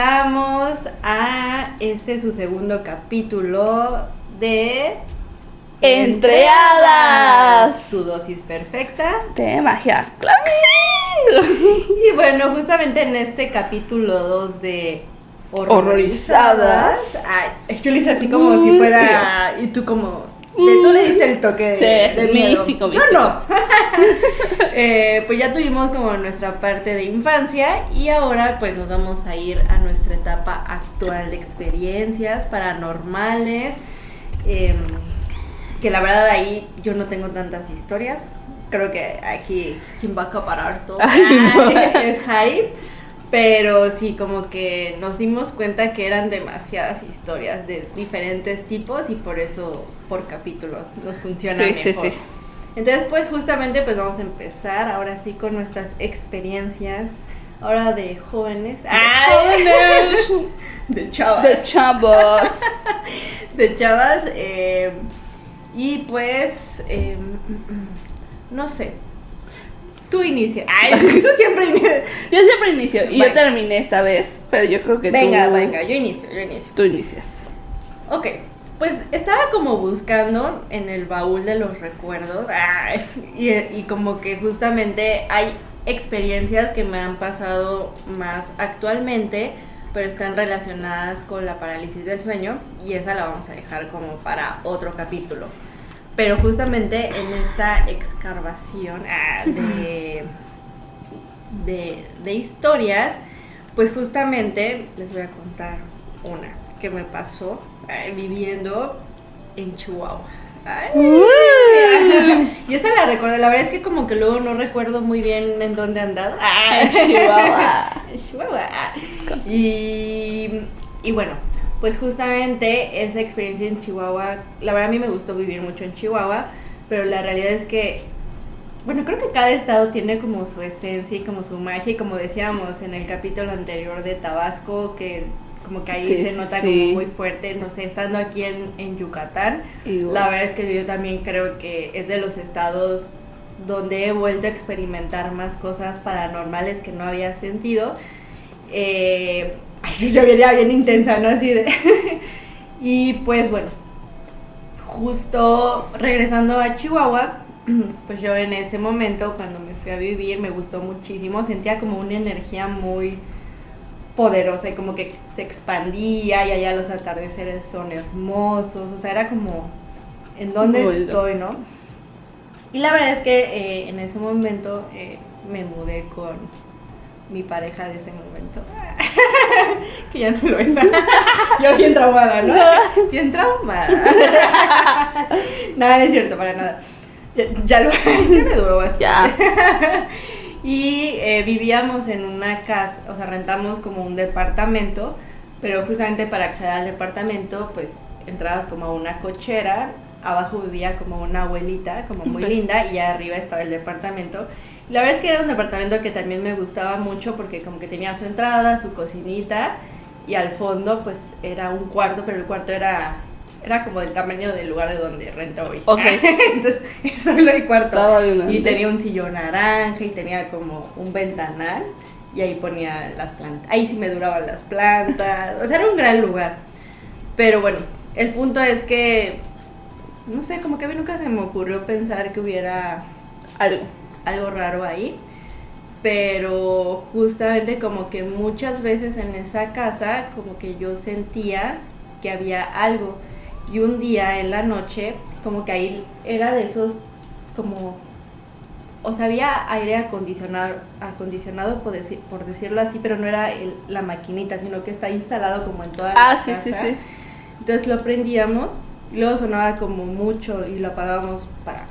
regresamos a su segundo capítulo de Entre Hadas. Tu dosis perfecta de magia. ¡Claro que Y bueno, justamente en este capítulo 2 de Horrorizadas. Ay, yo lo hice así como si fuera. Y tú como. Tú le diste el toque de miedo. místico. Yo no. Pues ya tuvimos como nuestra parte de infancia. Y ahora pues nos vamos a ir a nuestra etapa actual de experiencias paranormales. Que la verdad ahí yo no tengo tantas historias. Creo que aquí quien va a acaparar todo es Harry. Pero sí, como que nos dimos cuenta que eran demasiadas historias de diferentes tipos y por eso por capítulos nos funciona mejor. Sí. Entonces, pues justamente pues vamos a empezar ahora sí con nuestras experiencias ahora de jóvenes. ¡Jóvenes! De chavas. De chavos. De chavas. Y pues, no sé. Tú inicia. Tú siempre inicias. Yo siempre inicio. Y yo terminé esta vez. Pero yo creo que Venga, yo inicio. Tú inicias. Ok. Pues estaba como buscando en el baúl de los recuerdos. Y como que justamente hay experiencias que me han pasado más actualmente, pero están relacionadas con la parálisis del sueño. Y esa la vamos a dejar como para otro capítulo. Pero justamente en esta excavación de historias, pues justamente les voy a contar una que me pasó viviendo en Chihuahua. Y esta la recuerdo, la verdad es que como que luego no recuerdo muy bien en dónde he andado. Chihuahua. Y bueno, pues justamente esa experiencia en Chihuahua, la verdad a mí me gustó vivir mucho en Chihuahua, pero la realidad es que, bueno, creo que cada estado tiene como su esencia y como su magia, y como decíamos en el capítulo anterior de Tabasco, que como que ahí se nota como muy fuerte, no sé, estando aquí en Yucatán, la verdad es que yo también creo que es de los estados donde he vuelto a experimentar más cosas paranormales que no había sentido. Yo vería bien intensa, ¿no? Así de... Y pues bueno, justo regresando a Chihuahua, pues yo en ese momento cuando me fui a vivir me gustó muchísimo, sentía como una energía muy poderosa y como que se expandía y allá los atardeceres son hermosos, o sea, era como en dónde estoy, ¿no? Y la verdad es que en ese momento me mudé con mi pareja de ese momento, que ya no lo es. Yo bien traumada, ¿no? Bien traumada. Nada, no es cierto, para nada. Ya me duró bastante. Y vivíamos en una casa, o sea, rentamos como un departamento, pero justamente para acceder al departamento, pues entrabas como a una cochera, abajo vivía como una abuelita, como muy linda, y ya arriba estaba el departamento. La verdad es que era un departamento que también me gustaba mucho porque como que tenía su entrada, su cocinita y al fondo pues era un cuarto, pero el cuarto era como del tamaño del lugar de donde rento hoy. Okay. Entonces, eso era el cuarto. Y tenía un sillón naranja y tenía como un ventanal y ahí ponía las plantas. Ahí sí me duraban las plantas. O sea, era un gran lugar. Pero bueno, el punto es que, no sé, como que a mí nunca se me ocurrió pensar que hubiera algo raro ahí, pero justamente como que muchas veces en esa casa como que yo sentía que había algo, y un día en la noche como que ahí era de esos como, o sea, había aire acondicionado por decirlo así, pero no era la maquinita, sino que está instalado como en toda la casa. Sí. Entonces lo prendíamos y luego sonaba como mucho y lo apagábamos para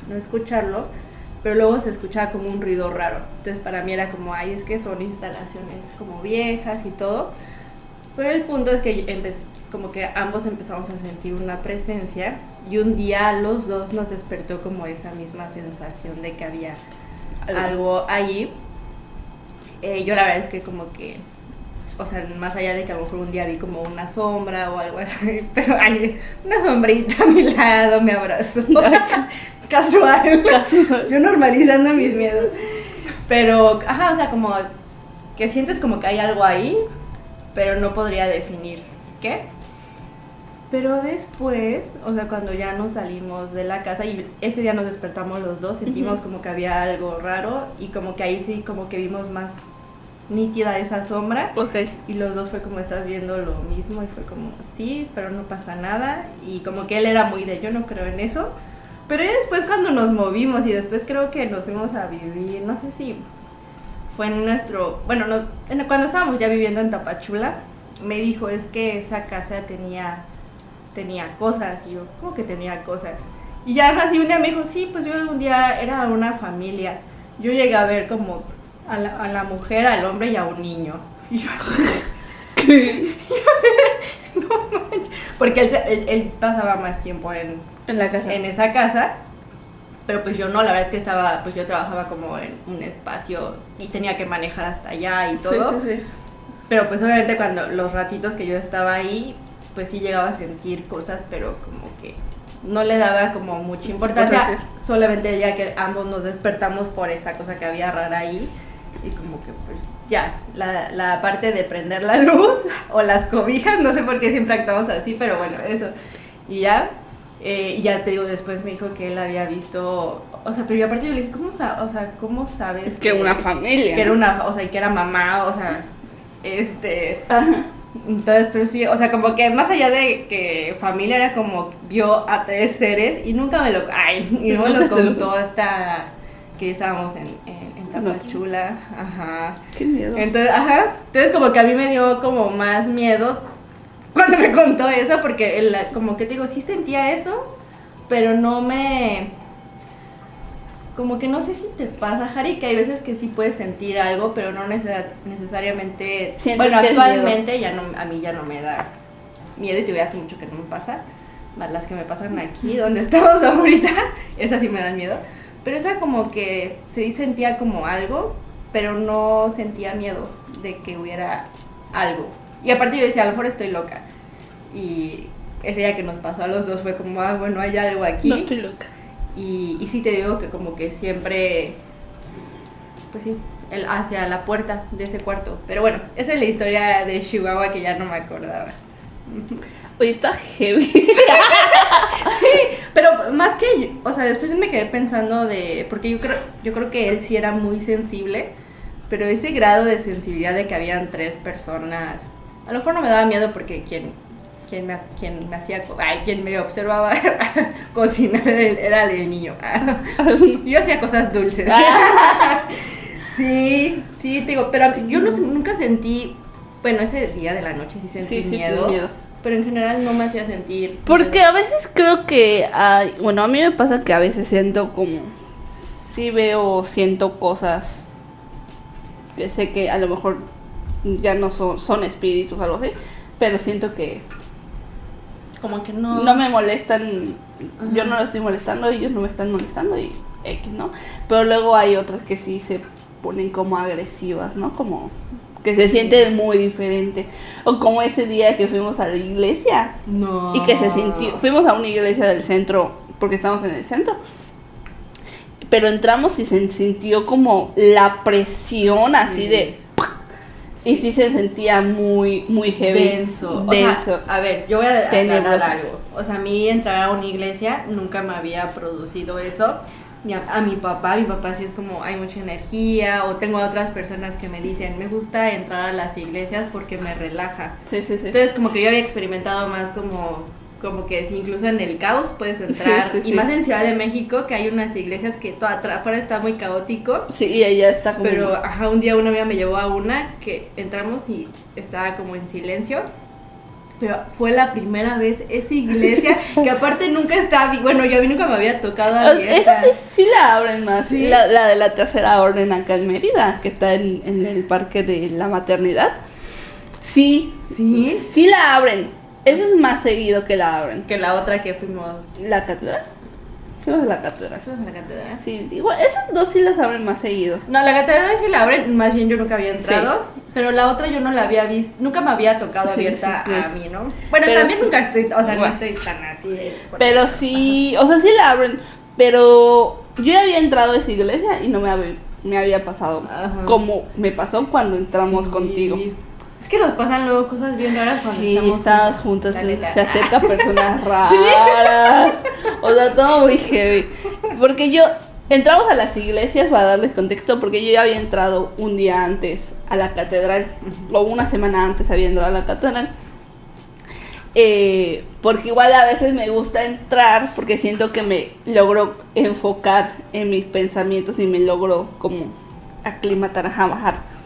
no escucharlo, pero luego se escuchaba como un ruido raro. Entonces para mí era como, es que son instalaciones como viejas y todo. Pero el punto es que como que ambos empezamos a sentir una presencia, y un día los dos nos despertó como esa misma sensación de que había algo allí. Yo la verdad es que como que, o sea, más allá de que a lo mejor un día vi como una sombra o algo así, pero una sombrita a mi lado me abrazó. Casual. Yo normalizando mis miedos. Pero, o sea, como que sientes como que hay algo ahí, pero no podría definir qué. Pero después, o sea, cuando ya nos salimos de la casa y ese día nos despertamos los dos, sentimos como que había algo raro y como que ahí sí como que vimos más nítida esa sombra. Okay. Y los dos fue como, estás viendo lo mismo, y fue como, sí, pero no pasa nada. Y como que él era muy de, yo no creo en eso. Pero ya después cuando nos movimos y después creo que nos fuimos a vivir, no sé si fue en nuestro, bueno, no, cuando estábamos ya viviendo en Tapachula, me dijo, es que esa casa tenía cosas. Y yo, ¿cómo que tenía cosas? Y ya así un día me dijo, sí, pues yo un día era una familia. Yo llegué a ver como a la mujer, al hombre y a un niño. Y yo así, no manches. Porque él pasaba más tiempo en la casa. En esa casa. Pero pues yo no, la verdad es que pues yo trabajaba como en un espacio y tenía que manejar hasta allá y todo. Sí. Pero pues obviamente cuando los ratitos que yo estaba ahí, pues sí llegaba a sentir cosas, pero como que no le daba como mucha importancia. Solamente el día que ambos nos despertamos por esta cosa que había rara ahí, y como que pues ya, la parte de prender la luz o las cobijas, no sé por qué siempre actuamos así, pero bueno, eso. Y ya te digo, después me dijo que él había visto, o sea, pero yo aparte yo le dije, ¿cómo sabes? Es que una familia. Que era y que era mamá, o sea, Ajá. Entonces, pero sí, o sea, como que más allá de que familia era como vio a 3 seres y nunca me lo contó hasta que estábamos en Tapachula. Ajá. Qué miedo. Entonces como que a mí me dio como más miedo cuando me contó eso, porque él, como que te digo, sí sentía eso, pero no me... Como que no sé si te pasa, Jari, que hay veces que sí puedes sentir algo, pero no necesariamente... Bueno, actualmente ya no, a mí ya no me da miedo, y te voy a hace mucho que no me pasa. Más las que me pasan aquí, donde estamos ahorita, esas sí me dan miedo. Pero esa como que sí sentía como algo, pero no sentía miedo de que hubiera algo. Y aparte yo decía, a lo mejor estoy loca. Y ese día que nos pasó a los dos fue como, bueno, hay algo aquí. No estoy loca. Y sí te digo que como que siempre, pues sí, hacia la puerta de ese cuarto. Pero bueno, esa es la historia de Chihuahua que ya no me acordaba. Oye, está heavy. Sí, pero más que, o sea, después me quedé pensando porque yo creo que él sí era muy sensible, pero ese grado de sensibilidad de que habían 3 personas, a lo mejor no me daba miedo porque quien me observaba cocinar era el niño. Yo hacía cosas dulces. Sí, te digo, pero yo nunca sentí, bueno, ese día de la noche sí sentí miedo, pero en general no me hacía sentir porque miedo. A veces creo que bueno, a mí me pasa que a veces siento como, sí veo, siento cosas que sé que a lo mejor ya no son espíritus o algo así, pero siento que como que no me molestan. Ajá. Yo no lo estoy molestando, ellos no me están molestando y X, ¿no? Pero luego hay otras que sí se ponen como agresivas, ¿no? Como que se siente muy diferente. O como ese día que fuimos a la iglesia. No. Y que se sintió, fuimos a una iglesia del centro, porque estamos en el centro. Pero entramos y se sintió como la presión así de... Sí. Y sí se sentía muy, muy heavy. Denso. O sea, a ver, yo voy a aclarar algo. O sea, a mí entrar a una iglesia nunca me había producido eso. A mi papá sí es como hay mucha energía, o tengo a otras personas que me dicen, me gusta entrar a las iglesias porque me relaja. Sí. Entonces como que yo había experimentado más como que si incluso en el caos puedes entrar, y más en Ciudad de México, que hay unas iglesias que todo afuera está muy caótico. Sí, y allá está como... Pero, un día una amiga me llevó a una que entramos y estaba como en silencio, pero fue la primera vez esa iglesia, que aparte nunca está, bueno, yo a mí nunca me había tocado abierta. Esa sí la abren más, ¿sí? la de la Tercera Orden acá en Mérida, que está en el Parque de la Maternidad. Sí la abren. Ese es más seguido que la abren. Que la otra que fuimos. ¿La catedral? Fuimos a la catedral. Sí, igual, esas dos sí las abren más seguido. No, la catedral sí la abren, más bien yo nunca había entrado. Sí. Pero la otra yo no la había visto, nunca me había tocado abierta a mí, ¿no? Bueno, pero también nunca estoy, o sea, no estoy tan así. Pero sí, o sea, sí la abren. Pero yo ya había entrado a esa iglesia y no me había pasado. Ajá. Como me pasó cuando entramos contigo. Es que nos pasan luego cosas bien raras cuando Sí, estamos juntos, la neta. se acercan personas raras. O sea, todo muy heavy. Porque entramos a las iglesias, para darles contexto, porque yo ya había entrado un día antes a la catedral, o una semana antes había entrado a la catedral. Porque igual a veces me gusta entrar, porque siento que me logro enfocar en mis pensamientos y me logro como aclimatar, a bajar.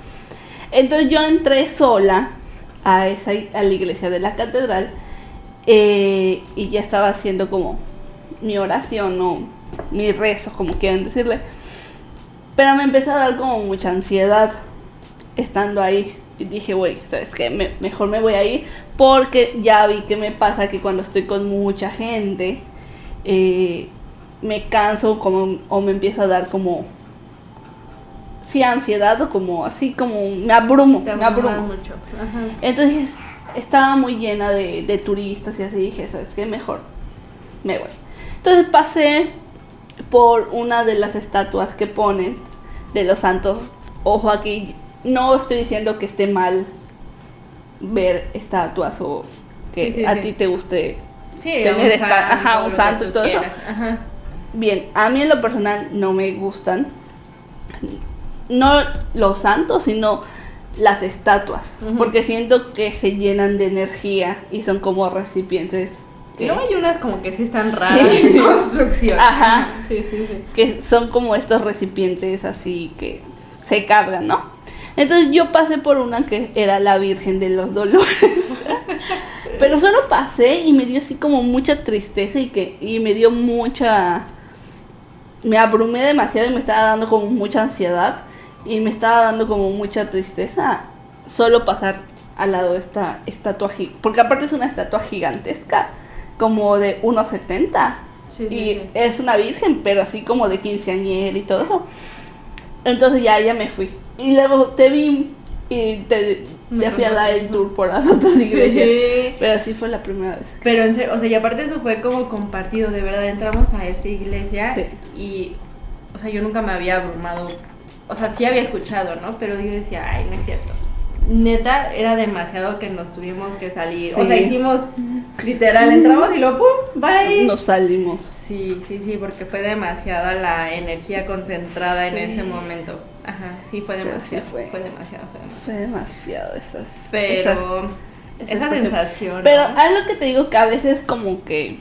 Entonces yo entré sola a la iglesia de la catedral, y ya estaba haciendo como mi oración o mis rezos, como quieran decirle. Pero me empezó a dar como mucha ansiedad estando ahí. Y dije, güey, ¿sabes qué? Mejor me voy a ir, porque ya vi que me pasa que cuando estoy con mucha gente, me canso o me empieza a dar como... sí, ansiedad, o como así, como me abrumo. Mucho. Ajá. Entonces estaba muy llena de turistas y así, dije, ¿sabes qué? Mejor me voy. Entonces pasé por una de las estatuas que ponen de los santos. Ojo, aquí no estoy diciendo que esté mal ver estatuas o que Sí, a sí. ti te guste tener un santo y todo eso. Ajá. Bien, a mí en lo personal no me gustan, no los santos, sino las estatuas, porque siento que se llenan de energía y son como recipientes que, No, hay unas como que sí están raras en construcción. Ajá. Sí. que son como estos recipientes así que se cargan, ¿no? Entonces yo pasé por una que era la Virgen de los Dolores. Pero solo pasé y me dio así como mucha tristeza y me dio mucha... me abrumé demasiado y me estaba dando como mucha ansiedad y me estaba dando como mucha tristeza solo pasar al lado de esta estatua porque aparte es una estatua gigantesca, como de 1,70. Sí. Es una virgen, pero así como de quinceañera y todo eso. Entonces ya me fui. Y luego te vi y te fui a dar el tour por las otras iglesias. Sí. Pero así fue la primera vez. Pero en serio, o sea, y aparte eso fue como compartido, de verdad, entramos a esa iglesia Sí. y, o sea, yo nunca me había abrumado, o sea, sí había escuchado, ¿no? Pero yo decía, ay, no es cierto. Neta, era demasiado que nos tuvimos que salir, Sí. o sea, hicimos, literal, entramos y luego, ¡pum!, bye. Nos salimos. Sí, porque fue demasiada la energía concentrada en Sí. ese momento. Ajá, sí, fue Pero demasiado, sí fue fue. demasiado. Fue demasiado esas. Pero esas esa cosas. sensación, Pero ¿no? es lo que te digo, que a veces como que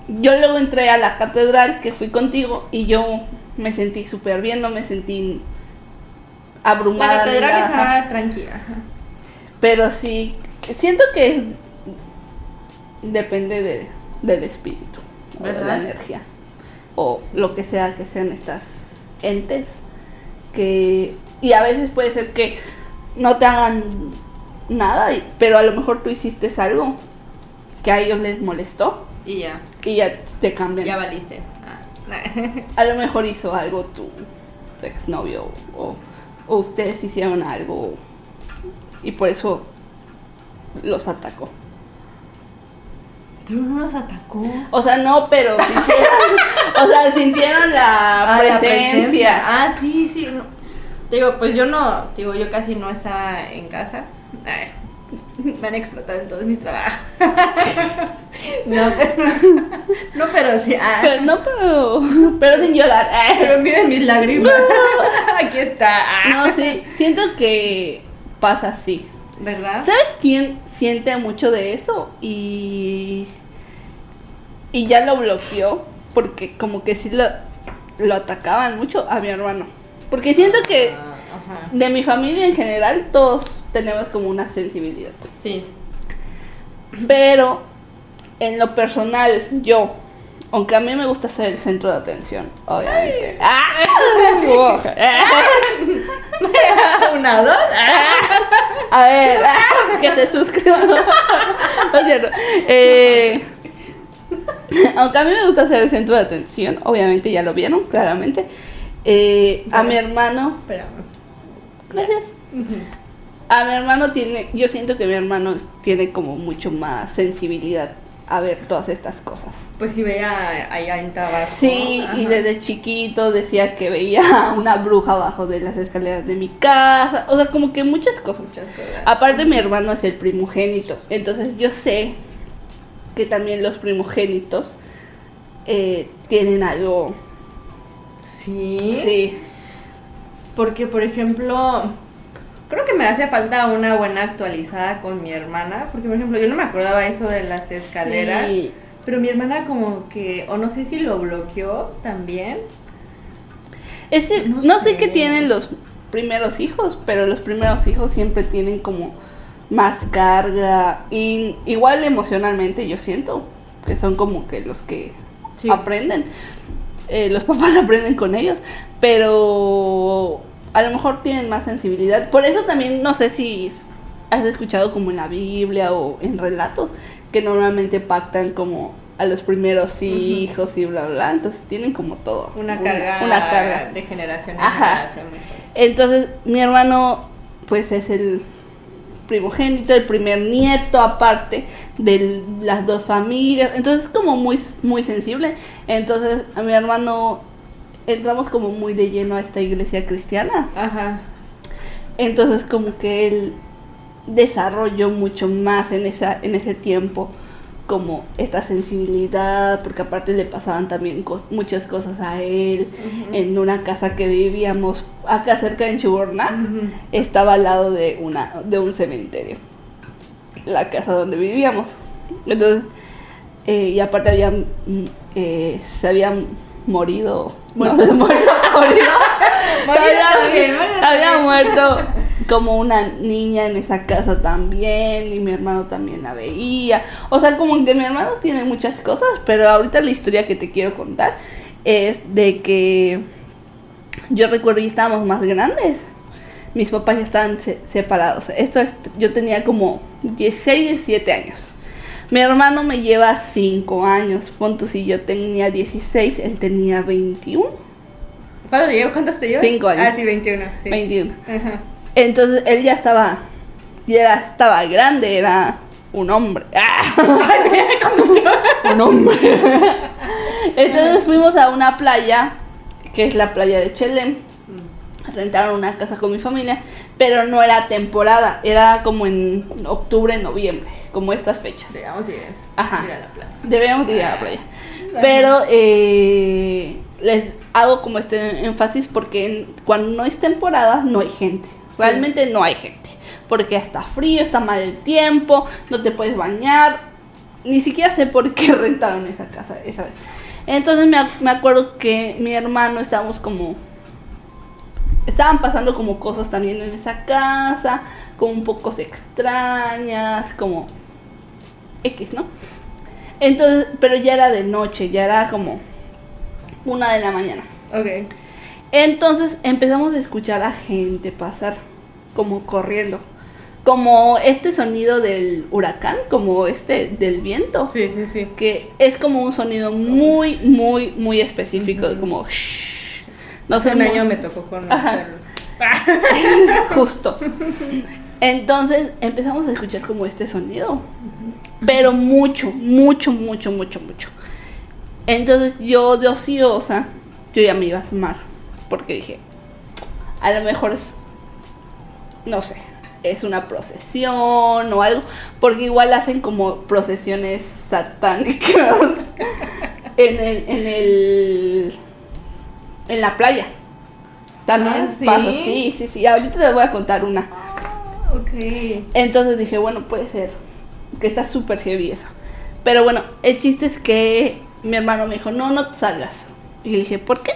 yo luego entré a la catedral que fui contigo y yo me sentí súper bien, no me sentí abrumada. La ni catedral nada, ajá. estaba tranquila. Ajá. Pero sí, siento que depende del espíritu, o de la ¿Verdad? energía, o lo que sea que sean estas entes, y a veces puede ser que no te hagan nada, pero a lo mejor tú hiciste algo que a ellos les molestó Y ya y te cambian. valiste. A lo mejor hizo algo tu exnovio o ustedes hicieron algo y por eso los atacó. Pero no nos atacó. O sea, no, pero sintieron la presencia. Ah, sí. No. Digo, pues yo no, yo casi no estaba en casa. Ay, me han explotado en todos mis trabajos. No, pero sí. Pero sin llorar. Pero miren mis lágrimas. Aquí está. No, sí, siento que pasa así. ¿Verdad? ¿Sabes quién siente mucho de eso? Y ya lo bloqueó, porque como que sí lo atacaban mucho a mi hermano. Porque siento que Ajá. de mi familia en general todos tenemos como una sensibilidad. Sí. Pero en lo personal, yo, aunque a mí me gusta ser el centro de atención, obviamente. Una, dos. A ver, que se suscriban. No es cierto. Aunque a mí me gusta ser el centro de atención, obviamente ya lo vieron, claramente. A mi hermano. Espérame. Gracias. A mi hermano yo siento que mi hermano tiene como mucho más sensibilidad a ver todas estas cosas. Pues sí veía allá en Tabasco. Sí, Ajá. y desde chiquito decía que veía una bruja abajo de las escaleras de mi casa, o sea, como que muchas cosas. Muchas cosas. Aparte mi hermano es el primogénito, entonces yo sé que también los primogénitos tienen algo. Sí. Sí. Porque, por ejemplo, creo que me hace falta una buena actualizada con mi hermana. Porque, por ejemplo, yo no me acordaba eso de las escaleras. Sí. Pero mi hermana como que, o no sé si lo bloqueó también. Es que No no sé sé. qué tienen los primeros hijos, pero los primeros hijos siempre tienen como más carga. Y igual emocionalmente yo siento que son como que los que Sí. aprenden. Los papás aprenden con ellos, pero a lo mejor tienen más sensibilidad. Por eso también no sé si has escuchado como en la Biblia o en relatos que normalmente pactan como a los primeros hijos y bla bla bla. Entonces tienen como todo Una carga de generación en Ajá. generación. muy fuerte. Entonces mi hermano pues es el primogénito, el primer nieto aparte de las dos familias, entonces es como muy, muy sensible. Entonces a mi hermano entramos como muy de lleno a esta iglesia cristiana, Ajá. entonces como que él desarrolló mucho más en ese tiempo como esta sensibilidad, porque aparte le pasaban también muchas cosas a él. En una casa que vivíamos acá cerca en Chuborná, estaba al lado de un cementerio, la casa donde vivíamos. Entonces, y aparte se habían morido, Muerto. no, morido, Morir había muerto como una niña en esa casa también, y mi hermano también la veía. O sea, como que mi hermano tiene muchas cosas, pero ahorita la historia que te quiero contar es de que yo recuerdo y estábamos más grandes. Mis papás ya estaban separados. Yo tenía como 16, 17 años. Mi hermano me lleva 5 años. Punto, si yo tenía 16, él tenía 21. ¿Cuántos te llevas? 5 años. Ah, sí, 21. Sí. 21. Ajá. Entonces él ya estaba grande, era un hombre. Un hombre. Entonces fuimos a una playa, que es la playa de Chelem. Rentaron una casa con mi familia, pero no era temporada, era como en octubre, noviembre, como estas fechas. Debemos ir Ajá. a la playa. Debemos ir a la playa. Pero les hago como este énfasis porque cuando no es temporada no hay gente. Realmente no hay gente. Porque está frío, está mal el tiempo, no te puedes bañar. Ni siquiera sé por qué rentaron esa casa esa vez. Entonces me acuerdo que mi hermano estaban pasando como cosas también en esa casa, como un poco extrañas, como X, ¿no? Entonces, pero ya era de noche, ya era como 1 de la mañana. Ok. Entonces empezamos a escuchar a gente pasar, como corriendo. Como este sonido del huracán, como del viento. Sí, sí, sí. Que es como un sonido muy, muy, muy específico, como shh. No sé, Un año me tocó conocerlo. Justo. Entonces empezamos a escuchar como este sonido. Pero mucho, mucho, mucho, mucho, mucho. Entonces yo de ociosa, yo ya me iba a asomar. Porque dije, a lo mejor no sé, es una procesión o algo. Porque igual hacen como procesiones satánicas en la playa. También ¿sí? pasa, sí. Ahorita les voy a contar una. Ok. Entonces dije, bueno, puede ser que está súper heavy eso. Pero bueno, el chiste es que mi hermano me dijo, no te salgas. Y le dije, ¿por qué?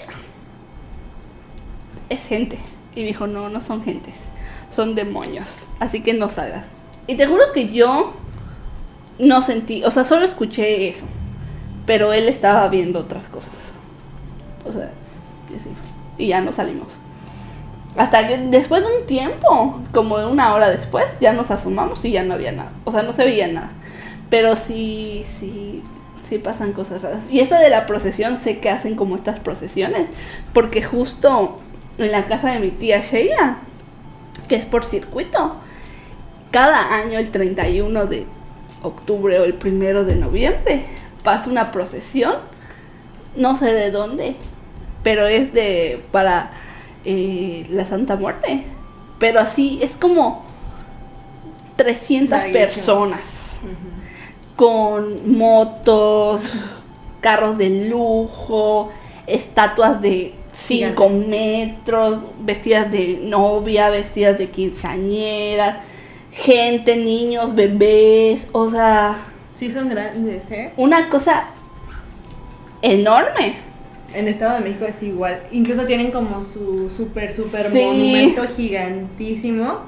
Es gente. Y me dijo, no son gentes, son demonios. Así que no salgas. Y te juro que yo no sentí, o sea, solo escuché eso. Pero él estaba viendo otras cosas. O sea, y así. Y ya no salimos. Hasta que después de un tiempo, como de 1 hora después, ya nos asomamos y ya no había nada. O sea, no se veía nada. Pero sí pasan cosas raras. Y esto de la procesión, sé que hacen como estas procesiones. Porque justo en la casa de mi tía Sheila, que es por circuito, cada año el 31 de octubre o el 1 de noviembre pasa una procesión, no sé de dónde, pero es para la Santa Muerte. Pero así es como 300 personas con motos, carros de lujo, estatuas de 5 metros, vestidas de novia, vestidas de quinceañeras, gente, niños, bebés, o sea... Sí son grandes, ¿eh? Una cosa enorme. En Estado de México es igual, incluso tienen como su súper Sí. monumento gigantísimo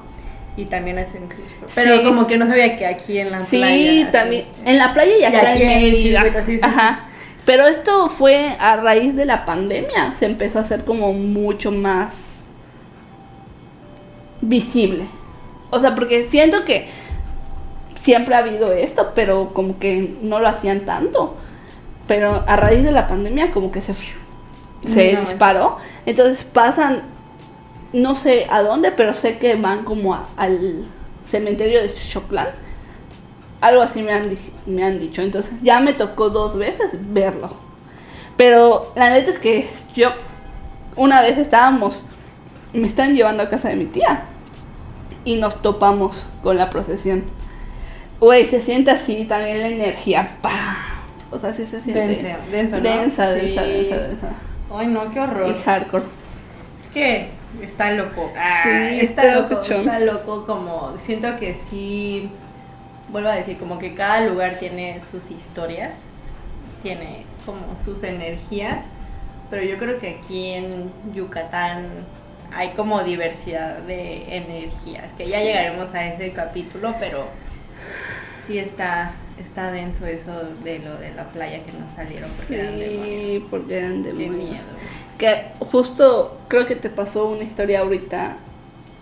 y también hacen sus... Pero Sí. como que no sabía que aquí en la playa... Sí, así. también. En la playa y acá aquí en en Mérida. circuito, sí. Ajá. Pero esto fue a raíz de la pandemia. Se empezó a hacer como mucho más visible. O sea, porque siento que siempre ha habido esto, pero como que no lo hacían tanto. Pero a raíz de la pandemia como que se disparó. Entonces pasan, no sé a dónde, pero sé que van como al cementerio de Xoclán. Algo así me han dicho. Entonces ya me tocó 2 veces verlo. Pero la neta es que yo una vez me están llevando a casa de mi tía y nos topamos con la procesión. Güey, se siente así también la energía. ¡Pah! O sea, sí se siente Denso, ¿no? densa. Ay, no, qué horror. Y hardcore. Es que está loco. Sí, está locochón. loco como... Siento que sí... Vuelvo a decir, como que cada lugar tiene sus historias, tiene como sus energías, pero yo creo que aquí en Yucatán hay como diversidad de energías, que ya llegaremos a ese capítulo, pero sí está denso eso de lo de la playa que nos salieron porque eran demonios. Sí, porque eran Qué demonios. miedo. Que justo creo que te pasó una historia ahorita,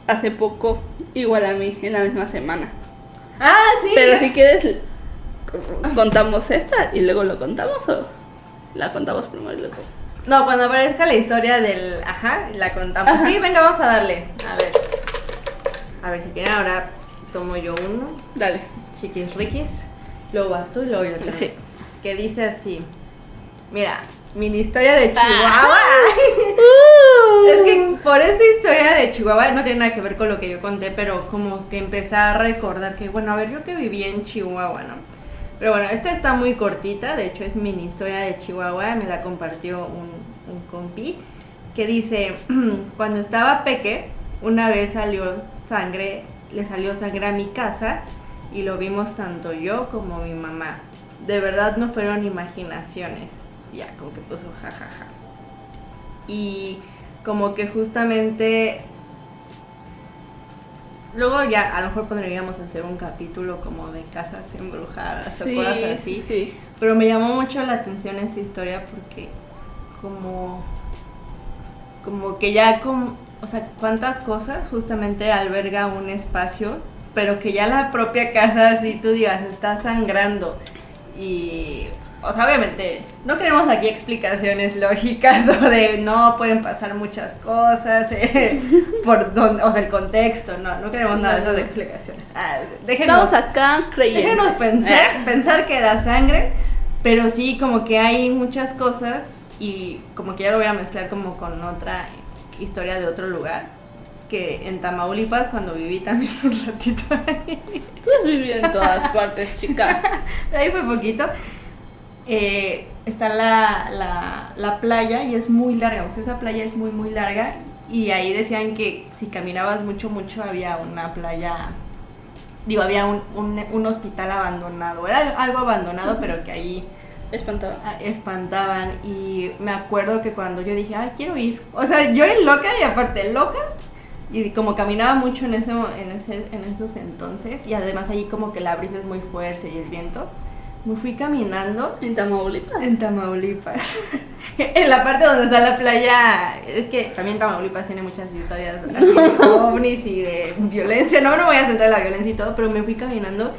hace poco, igual a mí, en la misma semana. Ah, sí. Pero si quieres, contamos esta y luego lo contamos o la contamos primero y luego. No, cuando aparezca la historia del... Ajá, la contamos. Ajá. Sí, venga, vamos a darle. A ver si quieren ahora tomo yo uno. Dale. Chiquis riquis. Luego vas tú y luego yo también. Sí. Que dice así. Mira, mini historia de Chihuahua. Es que por esta historia de Chihuahua no tiene nada que ver con lo que yo conté, pero como que empecé a recordar que, bueno, a ver, yo que viví en Chihuahua, ¿no? Pero bueno, esta está muy cortita, de hecho es mini historia de Chihuahua, me la compartió un compi, que dice, cuando estaba peque, una vez le salió sangre a mi casa y lo vimos tanto yo como mi mamá. De verdad no fueron imaginaciones. Ya, como que puso jajaja. Y como que justamente luego ya a lo mejor podríamos hacer un capítulo como de casas embrujadas o cosas así. Sí. Pero me llamó mucho la atención esa historia porque como que ya o sea, cuántas cosas justamente alberga un espacio, pero que ya la propia casa así tú digas está sangrando. Y o sea, obviamente no queremos aquí explicaciones lógicas o de no pueden pasar muchas cosas por donde, o sea, el contexto, no queremos nada de esas explicaciones. Estamos acá creyendo. Déjenos pensar que era sangre, pero sí como que hay muchas cosas y como que ya lo voy a mezclar como con otra historia de otro lugar, que en Tamaulipas cuando viví también un ratito ahí. Tú has vivido en todas partes, chica. Pero ahí fue poquito. Está la playa y es muy larga, o sea, esa playa es muy muy larga y ahí decían que si caminabas mucho había una playa, digo, había un hospital abandonado, era algo abandonado, pero que ahí espantaban. Y me acuerdo que cuando yo dije, ay, quiero ir, o sea, yo loca y aparte loca, y como caminaba mucho en esos entonces, y además ahí como que la brisa es muy fuerte y el viento, me fui caminando. ¿En Tamaulipas? En Tamaulipas. En la parte donde está la playa. Es que también Tamaulipas tiene muchas historias así de ovnis y de violencia. No me voy a centrar en la violencia y todo, pero me fui caminando.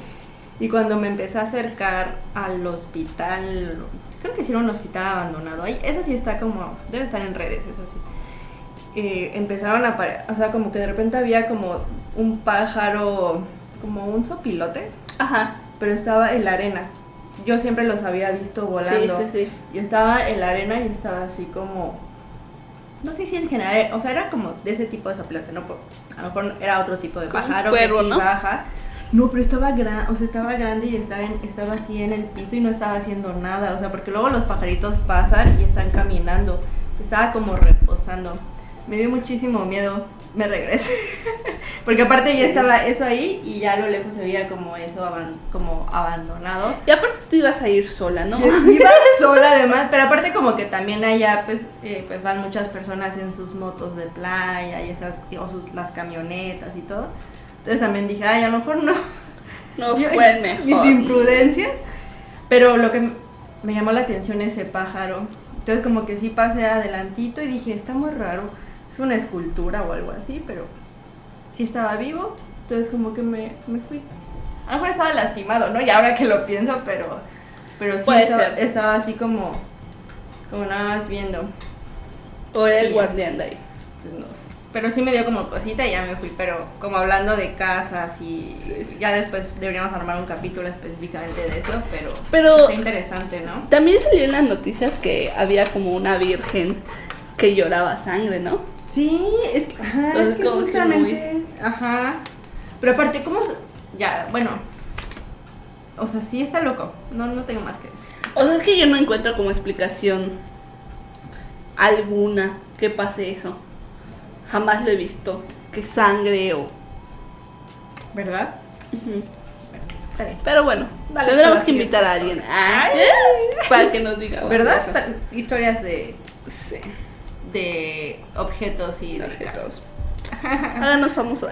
Y cuando me empecé a acercar al hospital, creo que sí era un hospital abandonado. Ahí, eso sí está como, debe estar en redes, eso sí. Empezaron a o sea, como que de repente había como un pájaro, como un sopilote. Ajá. pero estaba en la arena. Yo siempre los había visto volando. Sí. Y estaba en la arena y estaba así como... No sé si en general, o sea, era como de ese tipo de sopilote, ¿no? A lo mejor era otro tipo de pájaro cuervo, que sí ¿no? baja. No, pero estaba estaba grande y estaba así en el piso y no estaba haciendo nada. O sea, porque luego los pajaritos pasan y están caminando. Estaba como reposando. Me dio muchísimo miedo. Me regresé. Porque aparte ya estaba eso ahí y ya a lo lejos se veía como eso como abandonado. Y aparte tú ibas a ir sola, ¿no? Iba sola además, pero aparte como que también allá pues van muchas personas en sus motos de playa y las camionetas y todo. Entonces también dije, ay, a lo mejor no. No fue mejor. Mis imprudencias. Pero lo que me llamó la atención es ese pájaro. Entonces como que sí pasé adelantito y dije, está muy raro. Es una escultura o algo así, pero sí estaba vivo. Entonces como que me fui. A lo mejor estaba lastimado, ¿no? Y ahora que lo pienso, pero sí estaba así como nada más viendo. O era el guardián de ahí. Pues no sé. Pero sí me dio como cosita y ya me fui. Pero como hablando de casas y ya después deberíamos armar un capítulo específicamente de eso, pero está interesante, ¿no? También salió en las noticias que había como una virgen que lloraba sangre, ¿no? Sí, es que, es que justamente, pero aparte, ¿cómo? Ya, bueno, o sea, sí está loco, no tengo más que decir. O sea, es que yo no encuentro como explicación alguna que pase eso. Jamás lo he visto, que sangre o... ¿Verdad? Uh-huh. Bueno, está bien. Pero bueno, Dale, tendremos que invitar a alguien para que nos diga. ¿Verdad? Historias Sí. de objetos y de Objetos. casos. Háganos famosos.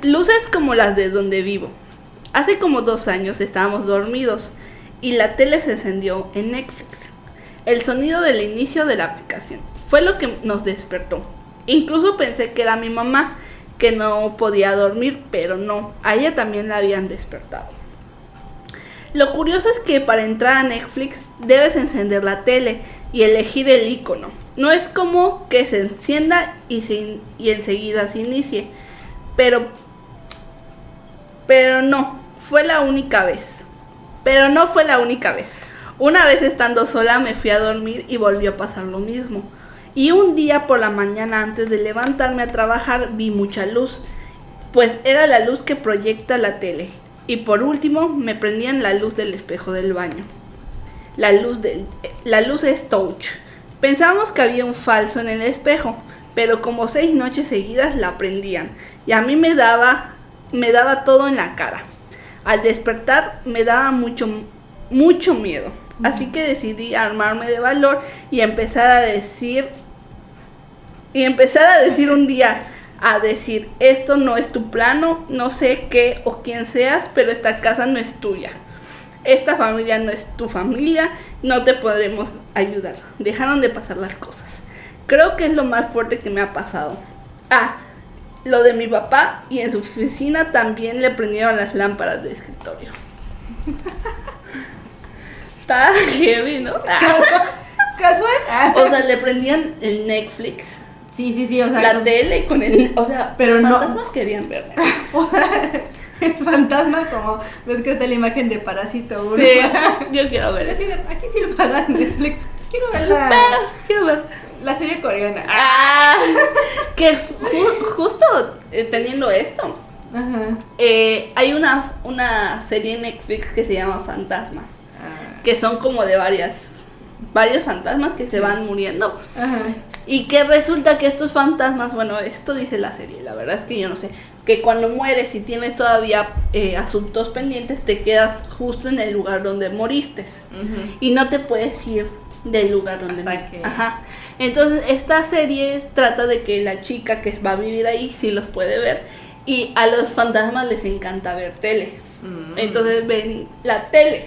Luces como las de donde vivo. Hace como 2 años estábamos dormidos y la tele se encendió en Netflix. El sonido del inicio de la aplicación fue lo que nos despertó. Incluso pensé que era mi mamá, que no podía dormir, pero no, a ella también la habían despertado. Lo curioso es que para entrar a Netflix debes encender la tele y elegir el icono. No es como que se encienda y enseguida se inicie. Pero no fue la única vez. Una vez estando sola me fui a dormir y volvió a pasar lo mismo. Y un día por la mañana antes de levantarme a trabajar vi mucha luz, pues era la luz que proyecta la tele. Y por último me prendían la luz del espejo del baño. La luz es touch. Pensábamos que había un falso en el espejo, pero como 6 noches seguidas la prendían. Y a mí me daba todo en la cara. Al despertar me daba mucho miedo. Así que decidí armarme de valor y empezar a decir un día, esto no es tu plano, no sé qué o quién seas, pero esta casa no es tuya. Esta familia no es tu familia, no te podremos ayudar. Dejaron de pasar las cosas. Creo que es lo más fuerte que me ha pasado. Lo de mi papá, y en su oficina también le prendieron las lámparas de escritorio. Está heavy, ¿no? ¿Casual? O sea, le prendían el Netflix. Sí, o sea, La tele con el... O sea, pero los no... fantasmas querían ver. O sea, el fantasma como... ¿Ves que está la imagen de Parásito 1? Sí, yo quiero ver eso. Aquí sí lo pagan Netflix. Quiero ver Quiero ver la serie coreana. Que justo teniendo esto, hay una serie en Netflix que se llama Fantasmas, que son como de varios fantasmas que se van muriendo. Y que resulta que estos fantasmas, bueno, esto dice la serie, la verdad es que yo no sé, que cuando mueres y tienes todavía asuntos pendientes, te quedas justo en el lugar donde moriste y no te puedes ir del lugar donde Entonces esta serie trata de que la chica que va a vivir ahí sí los puede ver, y a los fantasmas les encanta ver tele. Entonces ven la tele.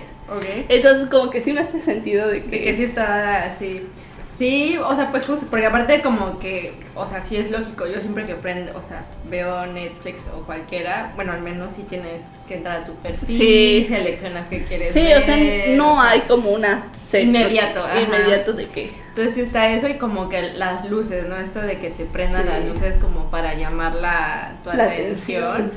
Entonces como que sí me hace sentido de que sí está así. Sí, o sea, pues justo, porque aparte como que, o sea, sí es lógico, yo siempre que veo Netflix o cualquiera, bueno, al menos si tienes que entrar a tu perfil, seleccionas qué quieres ver. O sea, no hay como una inmediato de qué. Entonces sí está eso, y como que las luces, ¿no? Esto de que te prendan las luces como para llamar tu atención.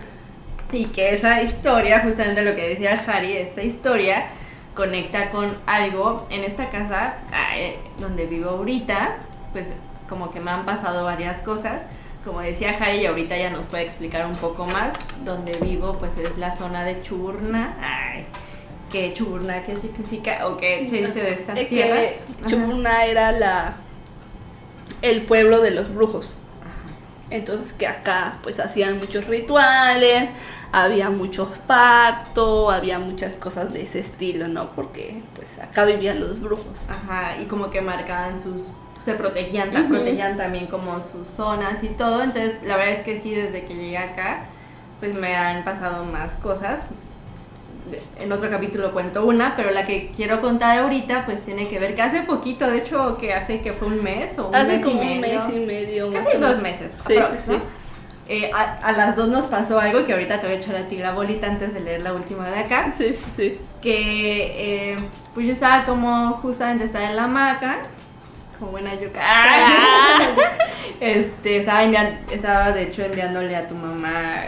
Y que esa historia, justamente lo que decía Harry, esta historia conecta con algo en esta casa donde vivo ahorita, pues como que me han pasado varias cosas. Como decía Harry, y ahorita ya nos puede explicar un poco más, donde vivo pues es la zona de Chuburná. ¿Qué Chuburná? ¿Qué significa? ¿O qué se dice de estas tierras? Chuburná era el pueblo de los brujos. Entonces que acá pues hacían muchos rituales, había muchos pactos, había muchas cosas de ese estilo, ¿no? Porque pues acá vivían los brujos. Ajá, y como que marcaban se protegían también como sus zonas y todo. Entonces la verdad es que sí, desde que llegué acá pues me han pasado más cosas. En otro capítulo cuento una, pero la que quiero contar ahorita pues tiene que ver que hace poquito, de hecho que hace que fue un mes o un hace mes como y medio. Un mes y medio. Casi 2 meses, sí, aprox, sí. ¿no? A las dos nos pasó algo que ahorita te voy a echar a ti la bolita antes de leer la última de acá. Sí, sí. Que pues yo estaba justamente estaba en la hamaca, como buena yuca. Estaba de hecho enviándole a tu mamá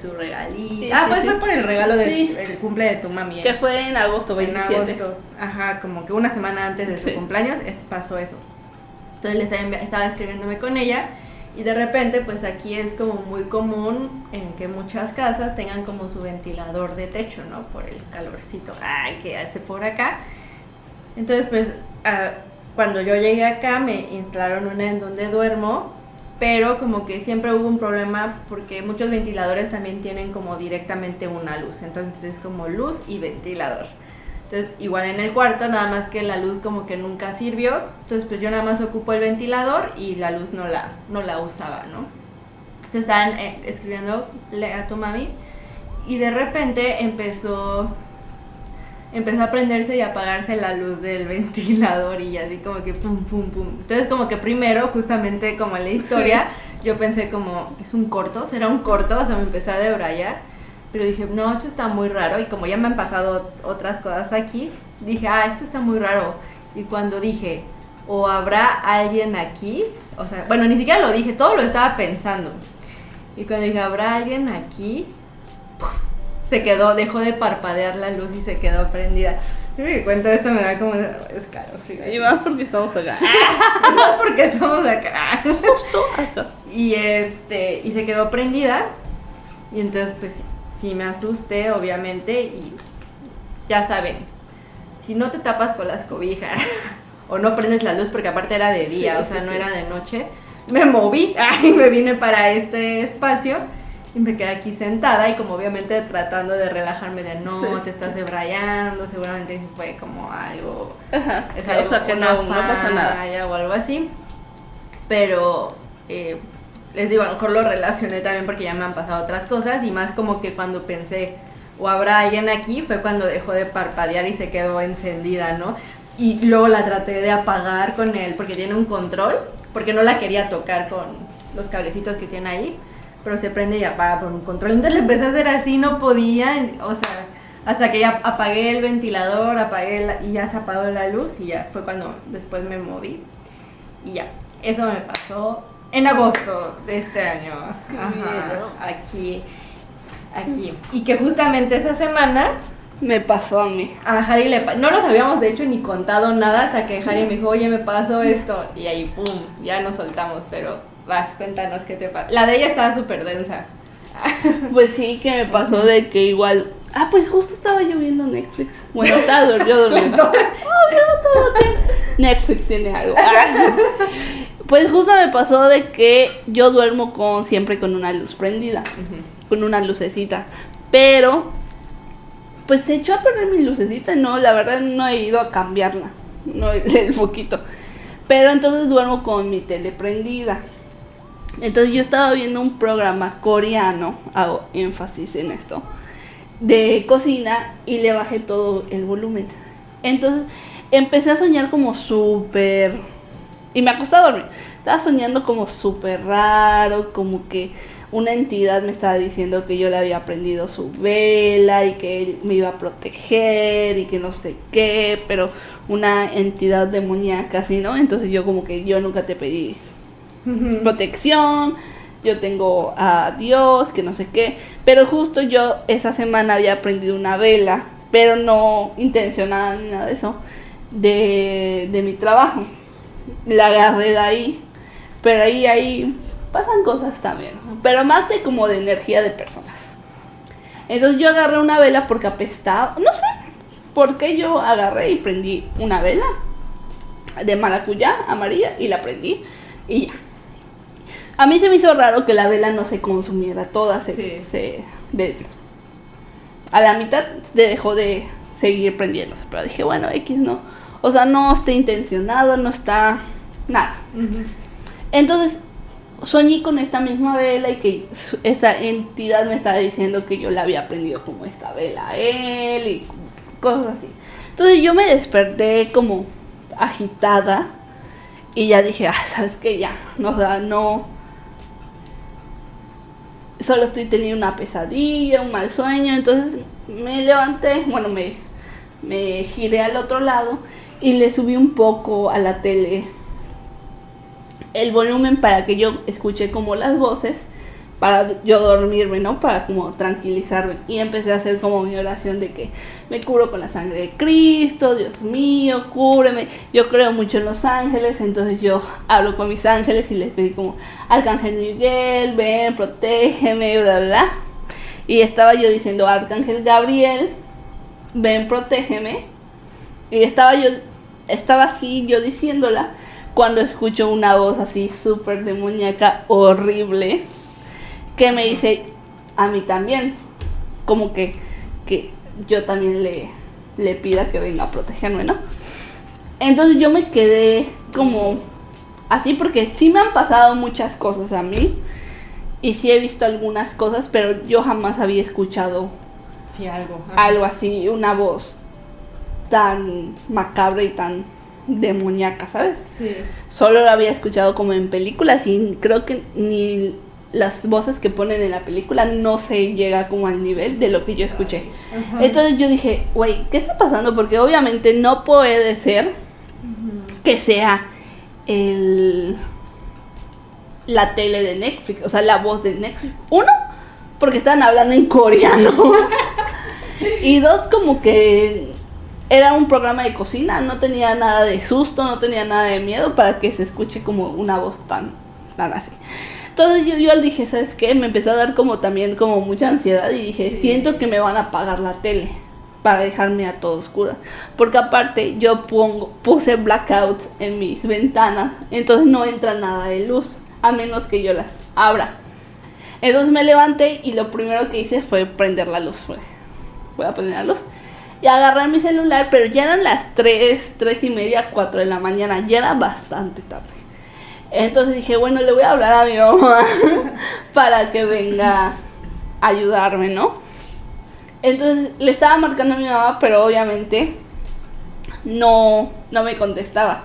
su regalito. Sí, pues sí. fue por el regalo del Sí. cumple de tu mami. Que fue en agosto 27. En agosto, como que una semana antes de su cumpleaños pasó eso. Entonces estaba escribiéndome con ella y de repente pues aquí es como muy común en que muchas casas tengan como su ventilador de techo, ¿no? Por el calorcito que hace por acá. Entonces pues cuando yo llegué acá me instalaron una en donde duermo, pero como que siempre hubo un problema porque muchos ventiladores también tienen como directamente una luz, entonces es como luz y ventilador. Entonces igual en el cuarto, nada más que la luz como que nunca sirvió, entonces pues yo nada más ocupo el ventilador y la luz no la usaba, ¿no? Entonces estaban escribiéndole a tu mami y de repente empezó a prenderse y apagarse la luz del ventilador y así como que pum, pum, pum. Entonces como que primero, justamente como en la historia, yo pensé como, ¿es un corto? ¿Será un corto? O sea, me empecé a debrayar. Pero dije, no, esto está muy raro. Y como ya me han pasado otras cosas aquí, dije, esto está muy raro. Y cuando dije, ¿o habrá alguien aquí? O sea, bueno, ni siquiera lo dije, todo lo estaba pensando. Y cuando dije, ¿habrá alguien aquí? Dejó de parpadear la luz y se quedó prendida. Siempre que cuento esto me da como escalofrío. Y más porque estamos acá. Más porque estamos acá. Justo acá. Y y se quedó prendida. Y entonces pues sí me asusté, obviamente. Y ya saben, si no te tapas con las cobijas o no prendes la luz, porque aparte era de día, o sea, no era de noche, me moví y me vine para este espacio. Y me quedé aquí sentada y como obviamente tratando de relajarme de te estás debrayando, seguramente fue como algo... Ajá, es algo, o sea que no pasa nada. O algo así. Pero les digo, a lo mejor lo relacioné también porque ya me han pasado otras cosas y más como que cuando pensé, o habrá alguien aquí, fue cuando dejó de parpadear y se quedó encendida, ¿no? Y luego la traté de apagar con porque tiene un control, porque no la quería tocar con los cablecitos que tiene ahí. Pero se prende y apaga por un control. Entonces le empecé a hacer así, no podía, o sea, hasta que ya apagué el ventilador, y ya se apagó la luz y ya fue cuando después me moví. Y ya, eso me pasó en agosto de este año. Aquí. Y que justamente esa semana me pasó a mí. A Harry no nos habíamos de hecho ni contado nada hasta que Harry me dijo, oye, me pasó esto. Y ahí, pum, ya nos soltamos, pero... cuéntanos qué te pasa. La de ella estaba súper densa. Pues sí, que me pasó de que igual... pues justo estaba yo viendo Netflix. Bueno, yo durmiendo. Todo Netflix tiene algo. Pues justo me pasó de que yo duermo siempre con una luz prendida. Con una lucecita. Pero... pues se echó a perder mi lucecita. No, la verdad no he ido a cambiarla. No, el foquito. Pero entonces duermo con mi tele prendida. Entonces yo estaba viendo un programa coreano, hago énfasis en esto, de cocina y le bajé todo el volumen. Entonces empecé a soñar como súper... y me acosté a dormir. Estaba soñando como súper raro, como que una entidad me estaba diciendo que yo le había prendido su vela y que él me iba a proteger y que no sé qué, pero una entidad demoníaca así, ¿no? Entonces yo como que yo nunca te pedí protección, yo tengo a Dios, que no sé qué. Pero justo yo esa semana había aprendido una vela, pero no intencionada ni nada de eso, de mi trabajo. La agarré de ahí, pero ahí pasan cosas también, pero más de como de energía de personas. Entonces yo agarré una vela porque apestaba, no sé por qué yo agarré y prendí una vela de maracuyá amarilla y la prendí y ya. A mí se me hizo raro que la vela no se consumiera toda, a la mitad dejó de seguir prendiéndose, pero dije, bueno, X no, o sea, no está intencionado, no está nada. Uh-huh. Entonces soñé con esta misma vela y que esta entidad me estaba diciendo que yo le había prendido como esta vela a él y cosas así. Entonces yo me desperté como agitada y ya dije, ¿sabes qué? Ya, no, solo estoy teniendo una pesadilla, un mal sueño. Entonces me levanté, bueno, me giré al otro lado y le subí un poco a la tele el volumen para que yo escuche como las voces, para yo dormirme, ¿no? Para como tranquilizarme. Y empecé a hacer como mi oración de que me cubro con la sangre de Cristo, Dios mío, cúbreme. Yo creo mucho en los ángeles, entonces yo hablo con mis ángeles y les pedí como, Arcángel Miguel, ven, protégeme, bla, bla, bla. Y estaba yo diciendo, Arcángel Gabriel, ven, protégeme. Y estaba así yo diciéndola, cuando escucho una voz así súper demoníaca, horrible, que me dice a mí también, como que yo también le pida que venga a protegerme, ¿no? Entonces yo me quedé como así, porque sí me han pasado muchas cosas a mí, y sí he visto algunas cosas, pero yo jamás había escuchado algo así, una voz tan macabra y tan demoníaca, ¿sabes? Sí. Solo lo había escuchado como en películas y creo que ni las voces que ponen en la película no se llega como al nivel de lo que yo escuché. Uh-huh. Entonces yo dije, güey, ¿qué está pasando? Porque obviamente no puede ser que sea la tele de Netflix, o sea, la voz de Netflix. Uno, porque estaban hablando en coreano. Y dos, como que era un programa de cocina, no tenía nada de susto, no tenía nada de miedo para que se escuche como una voz tan así. Entonces yo dije, ¿sabes qué? Me empezó a dar como también como mucha ansiedad y dije, sí, siento que me van a apagar la tele para dejarme a todo oscura. Porque aparte yo puse blackouts en mis ventanas, entonces no entra nada de luz, a menos que yo las abra. Entonces me levanté y lo primero que hice fue prender la luz. Voy a prender la luz. Y agarré mi celular, pero ya eran las 3:30, 4 de la mañana, ya era bastante tarde. Entonces dije, bueno, le voy a hablar a mi mamá para que venga a ayudarme, ¿no? Entonces le estaba marcando a mi mamá, pero obviamente no me contestaba.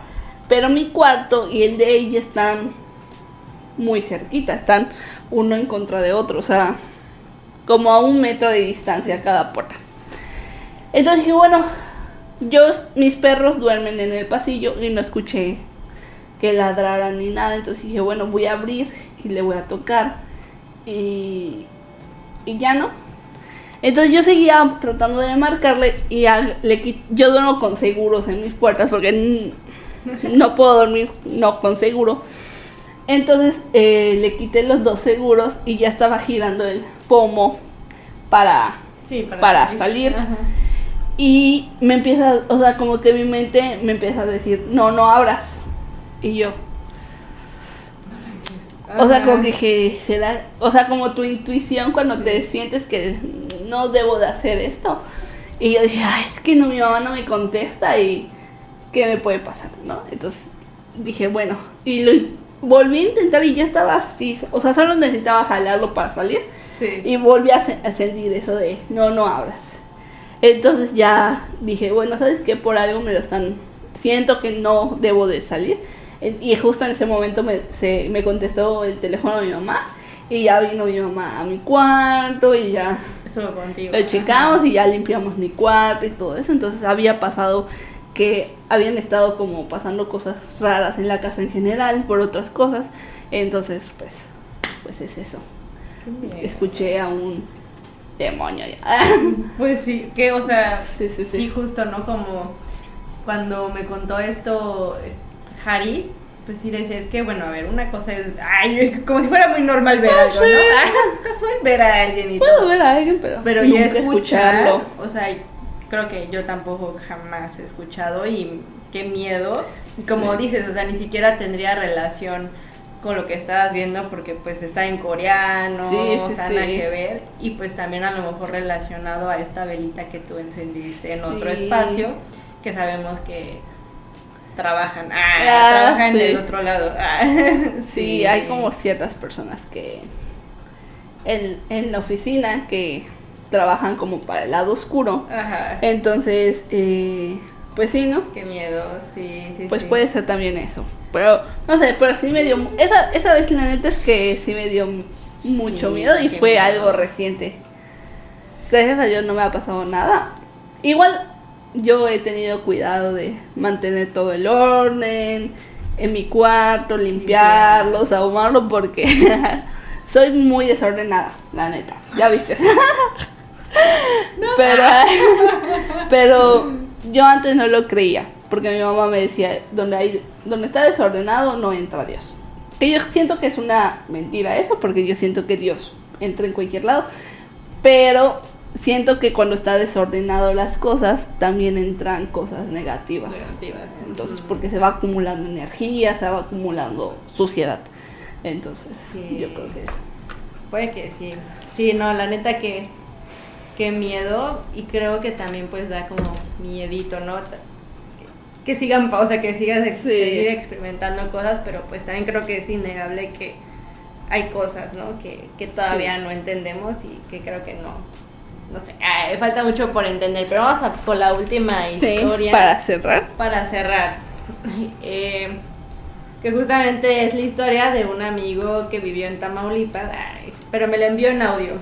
Pero mi cuarto y el de ella están muy cerquita, están uno en contra de otro, o sea, como a 1 metro de distancia cada puerta. Entonces dije, bueno, mis perros duermen en el pasillo y no escuché que ladraran ni nada. Entonces dije, bueno, voy a abrir y le voy a tocar y ya no. Entonces yo seguía tratando de marcarle y yo duermo con seguros en mis puertas porque no puedo dormir con seguro. Entonces le quité los 2 seguros y ya estaba girando el pomo para salir. Ajá. Y me empieza, o sea, como que mi mente me empieza a decir, no abras. Y yo, o sea, como que dije, será, o sea, como tu intuición cuando te sientes que no debo de hacer esto. Y yo dije, es que mi mamá no me contesta y ¿qué me puede pasar, no? Entonces dije, bueno, y lo volví a intentar y ya estaba así, o sea, solo necesitaba jalarlo para salir. Sí. Y volví a sentir eso de, no abras. Entonces ya dije, bueno, ¿sabes qué? Por algo siento que no debo de salir. Y justo en ese momento me contestó el teléfono de mi mamá. Y ya vino mi mamá a mi cuarto y ya lo checamos y ya limpiamos mi cuarto y todo eso. Entonces había pasado que habían estado como pasando cosas raras en la casa en general por otras cosas. Entonces, pues pues es eso. Qué miedo. Escuché a un demonio ya. Pues sí, que, o sea, Sí. sí, justo, ¿no? Como cuando me contó esto Harry, pues sí decía, es que, bueno, a ver, una cosa es, ay, como si fuera muy normal ver algo, sí. ¿no? Casual ver a alguien y Puedo todo. ver a alguien, pero Ya nunca escucharlo, o sea, creo que yo tampoco jamás he escuchado y qué miedo. Y como Sí. dices, o sea, ni siquiera tendría relación con lo que estabas viendo porque pues está en coreano, Sí, o sí, sea, sí. nada que ver. Y pues también a lo mejor relacionado a esta velita que tú encendiste en otro Sí. espacio, que sabemos que trabajan, Ah, trabajan sí. del otro lado. Sí, hay como ciertas personas que en la oficina que trabajan como para el lado oscuro. Ajá. Entonces, pues sí, ¿no? Qué miedo, sí. Pues sí. puede ser también eso. Pero, no sé, pero sí me dio... Esa vez la neta es que sí me dio mucho Sí, miedo y qué fue miedo. algo reciente. Gracias a Dios no me ha pasado nada. Igual yo he tenido cuidado de mantener todo el orden en mi cuarto, limpiarlo, ahumarlo, porque soy muy desordenada, la neta. Ya viste. Pero yo antes no lo creía, porque mi mamá me decía, donde está desordenado no entra Dios. Que yo siento que es una mentira eso, porque yo siento que Dios entra en cualquier lado, pero siento que cuando está desordenado las cosas, también entran cosas negativas. Entonces, porque se va acumulando energía, se va acumulando suciedad. Entonces, Sí. yo creo que eso. Puede que sí. Sí, no, la neta que qué miedo, y creo que también pues da como miedito, ¿no? Que sigan pausa, que sigas seguir experimentando cosas, pero pues también creo que es innegable que hay cosas, ¿no? Que todavía no entendemos y que creo que no sé, falta mucho por entender, pero vamos con la última historia. Para cerrar. Para cerrar. Que justamente es la historia de un amigo que vivió en Tamaulipas, pero me la envió en audio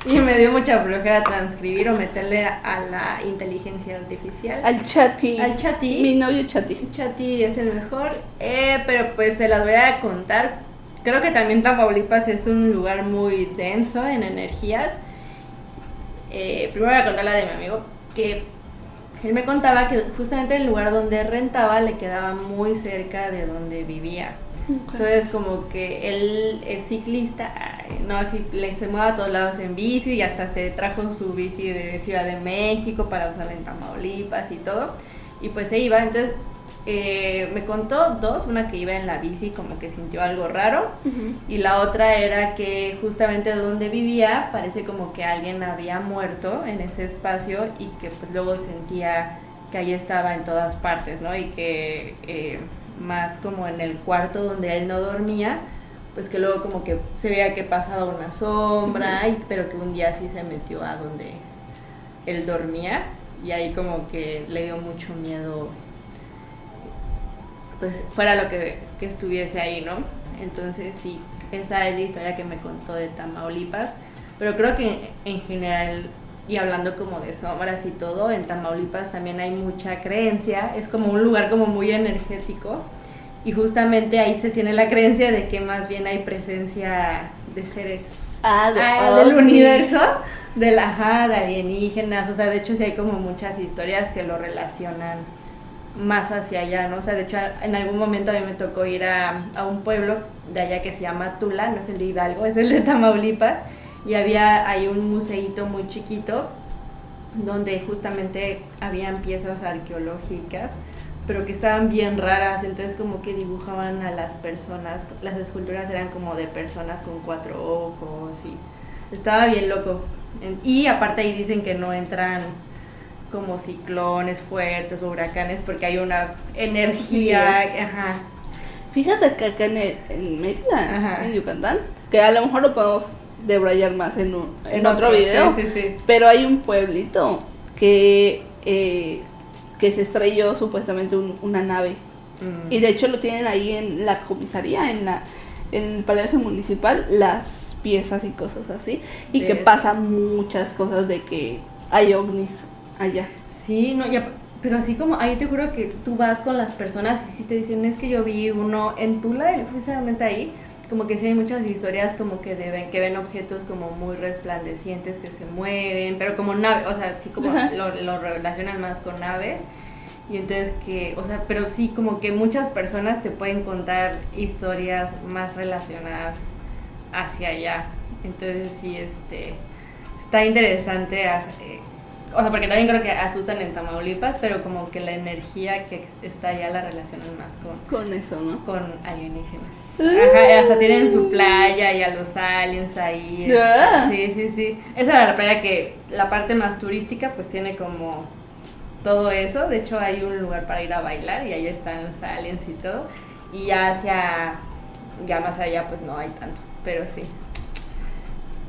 y me dio mucha flojera transcribir o meterle a la inteligencia artificial. Al Chati. Al Chati. Mi novio Chati. Chati es el mejor, pero pues se las voy a contar. Creo que también Tamaulipas es un lugar muy denso en energías. Primero voy a contar la de mi amigo, que él me contaba que justamente el lugar donde rentaba le quedaba muy cerca de donde vivía. Okay. Entonces como que él es ciclista, así se mueve a todos lados en bici y hasta se trajo su bici de Ciudad de México para usarla en Tamaulipas y todo. Y pues se iba, entonces me contó dos, una que iba en la bici como que sintió algo raro, y la otra era que justamente donde vivía parece como que alguien había muerto en ese espacio y que pues luego sentía que ahí estaba en todas partes, ¿no? Y que más como en el cuarto donde él no dormía, pues que luego como que se veía que pasaba una sombra, pero que un día sí se metió a donde él dormía y ahí como que le dio mucho miedo, pues fuera lo que estuviese ahí, ¿no? Entonces sí, esa es la historia que me contó de Tamaulipas, pero creo que en general, y hablando como de sombras y todo, en Tamaulipas también hay mucha creencia, es como un lugar como muy energético, y justamente ahí se tiene la creencia de que más bien hay presencia de seres del universo, de alienígenas, o sea, de hecho sí hay como muchas historias que lo relacionan más hacia allá, ¿no? O sea, de hecho en algún momento a mí me tocó ir a un pueblo de allá que se llama Tula, no es el de Hidalgo, es el de Tamaulipas, y hay un museíto muy chiquito donde justamente habían piezas arqueológicas, pero que estaban bien raras, entonces como que dibujaban a las personas, las esculturas eran como de personas con 4 ojos y estaba bien loco. Y aparte ahí dicen que no entran como ciclones fuertes o huracanes porque hay una energía. Ajá. Fíjate que acá en Mérida, en Yucatán, que a lo mejor lo podemos debrayar más en otro video, sí. Pero hay un pueblito que se estrelló supuestamente una nave, y de hecho lo tienen ahí en la comisaría, en el Palacio Municipal, las piezas y cosas así, y que pasan muchas cosas de que hay ovnis allá. Sí, no, ya, pero así como ahí te juro que tú vas con las personas y sí te dicen, es que yo vi uno en Tula, precisamente ahí, como que sí hay muchas historias como que que ven objetos como muy resplandecientes que se mueven, pero como naves, o sea, sí como lo relacionan más con naves. Y entonces que, o sea, pero sí como que muchas personas te pueden contar historias más relacionadas hacia allá. Entonces sí, está interesante, o sea, porque también creo que asustan en Tamaulipas, pero como que la energía que está allá la relacionan más con eso, ¿no? Con alienígenas. Ajá, hasta tienen su playa y a los aliens ahí. Sí. Esa era la playa que, la parte más turística, pues tiene como todo eso. De hecho, hay un lugar para ir a bailar y ahí están los aliens y todo. Y ya más allá, pues no hay tanto, pero sí.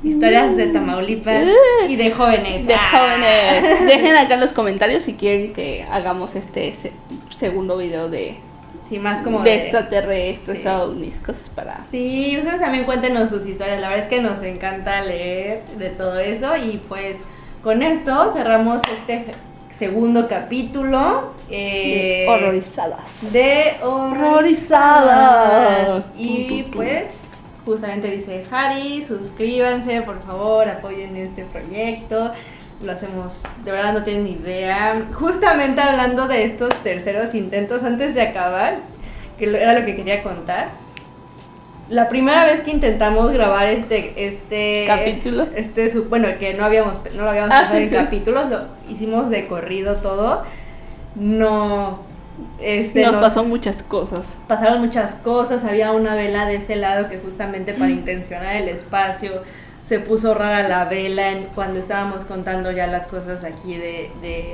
Historias de Tamaulipas y de jóvenes. Jóvenes. Dejen acá en los comentarios si quieren que hagamos segundo video de más como de extraterrestres, ovnis, cosas para... Sí, ustedes también cuéntenos sus historias. La verdad es que nos encanta leer de todo eso. Y pues con esto cerramos este segundo capítulo. De horrorizadas. De horrorizadas. Y pues... justamente dice Harry, suscríbanse, por favor, apoyen este proyecto. Lo hacemos, de verdad no tienen ni idea. Justamente hablando de estos terceros intentos, antes de acabar, que era lo que quería contar. La primera vez que intentamos grabar este capítulo, bueno, que no lo habíamos pasado en capítulos, lo hicimos de corrido todo. No. Nos pasó muchas cosas. Pasaron muchas cosas, había una vela de ese lado que justamente para intencionar el espacio se puso rara la vela cuando estábamos contando ya las cosas aquí de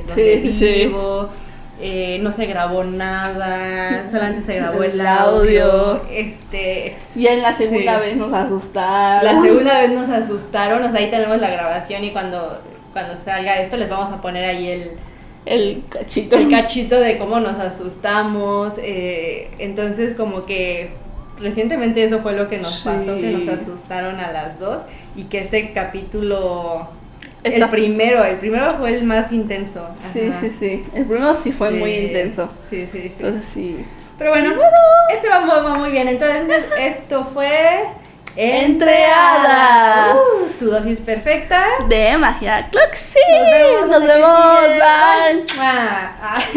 donde vivo. No se grabó nada, solamente se grabó el audio. Ya en la segunda vez nos asustaron. La segunda vez nos asustaron, o sea, ahí tenemos la grabación y cuando salga esto les vamos a poner ahí el cachito de cómo nos asustamos. Entonces como que recientemente eso fue lo que nos pasó, que nos asustaron a las dos y que este capítulo el primero fue el más intenso. Ajá. Sí, el primero sí fue muy intenso. Sí. Entonces sí. Pero bueno, este va muy bien. Entonces esto fue Entre Hadas, tu dosis perfecta de magia. Claro que sí. Nos vemos. Bye.